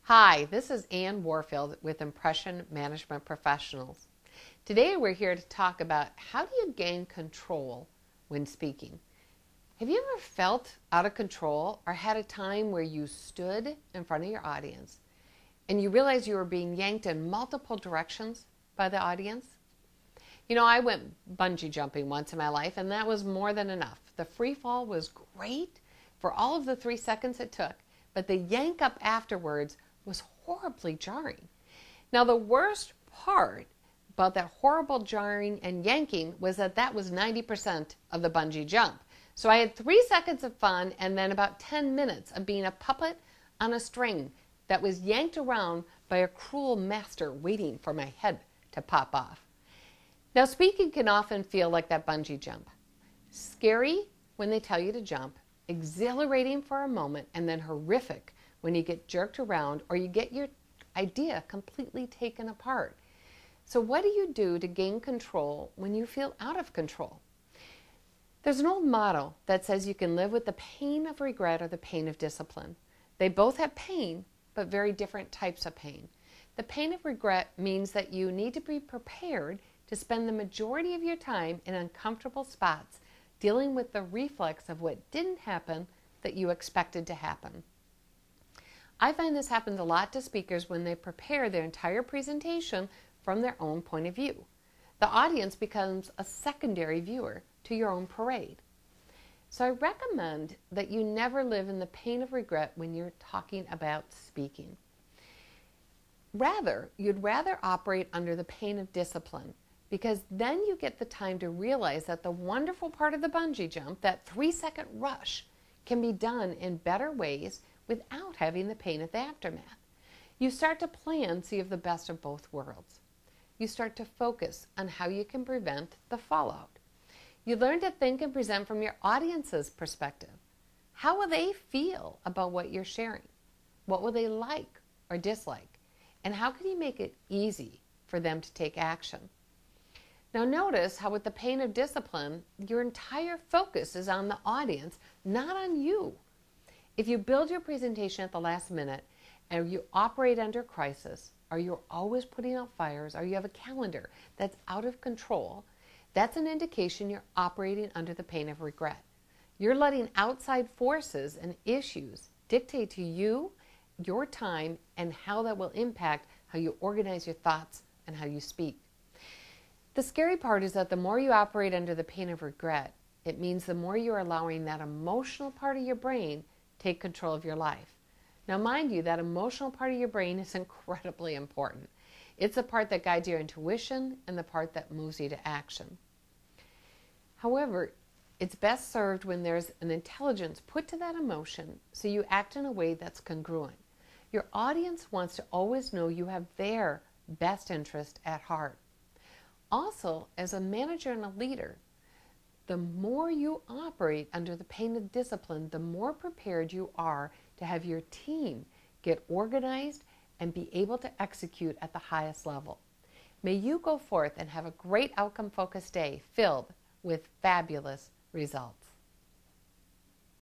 Hi, this is Ann Warfield with Impression Management Professionals. Today we're here to talk about how do you gain control when speaking. Have you ever felt out of control or had a time where you stood in front of your audience and you realized you were being yanked in multiple directions by the audience? You know, I went bungee jumping once in my life and that was more than enough. The free fall was great for all of the 3 seconds it took, but the yank up afterwards was horribly jarring. Now, the worst part about that horrible jarring and yanking was that was 90% of the bungee jump. So I had 3 seconds of fun and then about 10 minutes of being a puppet on a string that was yanked around by a cruel master waiting for my head to pop off. Now, speaking can often feel like that bungee jump. Scary when they tell you to jump, exhilarating for a moment, and then horrific when you get jerked around or you get your idea completely taken apart. So what do you do to gain control when you feel out of control? There's an old motto that says you can live with the pain of regret or the pain of discipline. They both have pain, but very different types of pain. The pain of regret means that you need to be prepared to spend the majority of your time in uncomfortable spots dealing with the reflex of what didn't happen that you expected to happen. I find this happens a lot to speakers when they prepare their entire presentation from their own point of view. The audience becomes a secondary viewer to your own parade. So I recommend that you never live in the pain of regret when you're talking about speaking. You'd rather operate under the pain of discipline, because then you get the time to realize that the wonderful part of the bungee jump, that 3-second rush, can be done in better ways without having the pain of the aftermath. You start to plan so you have the best of both worlds. You start to focus on how you can prevent the fallout. You learn to think and present from your audience's perspective. How will they feel about what you're sharing? What will they like or dislike? And how can you make it easy for them to take action? Now notice how with the pain of discipline, your entire focus is on the audience, not on you. If you build your presentation at the last minute and you operate under crisis, or you're always putting out fires, or you have a calendar that's out of control, that's an indication you're operating under the pain of regret. You're letting outside forces and issues dictate to you, your time, and how that will impact how you organize your thoughts and how you speak. The scary part is that the more you operate under the pain of regret, it means the more you're allowing that emotional part of your brain take control of your life. Now, mind you, that emotional part of your brain is incredibly important. It's the part that guides your intuition and the part that moves you to action. However, it's best served when there's an intelligence put to that emotion so you act in a way that's congruent. Your audience wants to always know you have their best interest at heart. Also, as a manager and a leader, the more you operate under the pain of discipline, the more prepared you are to have your team get organized and be able to execute at the highest level. May you go forth and have a great outcome-focused day filled with fabulous results.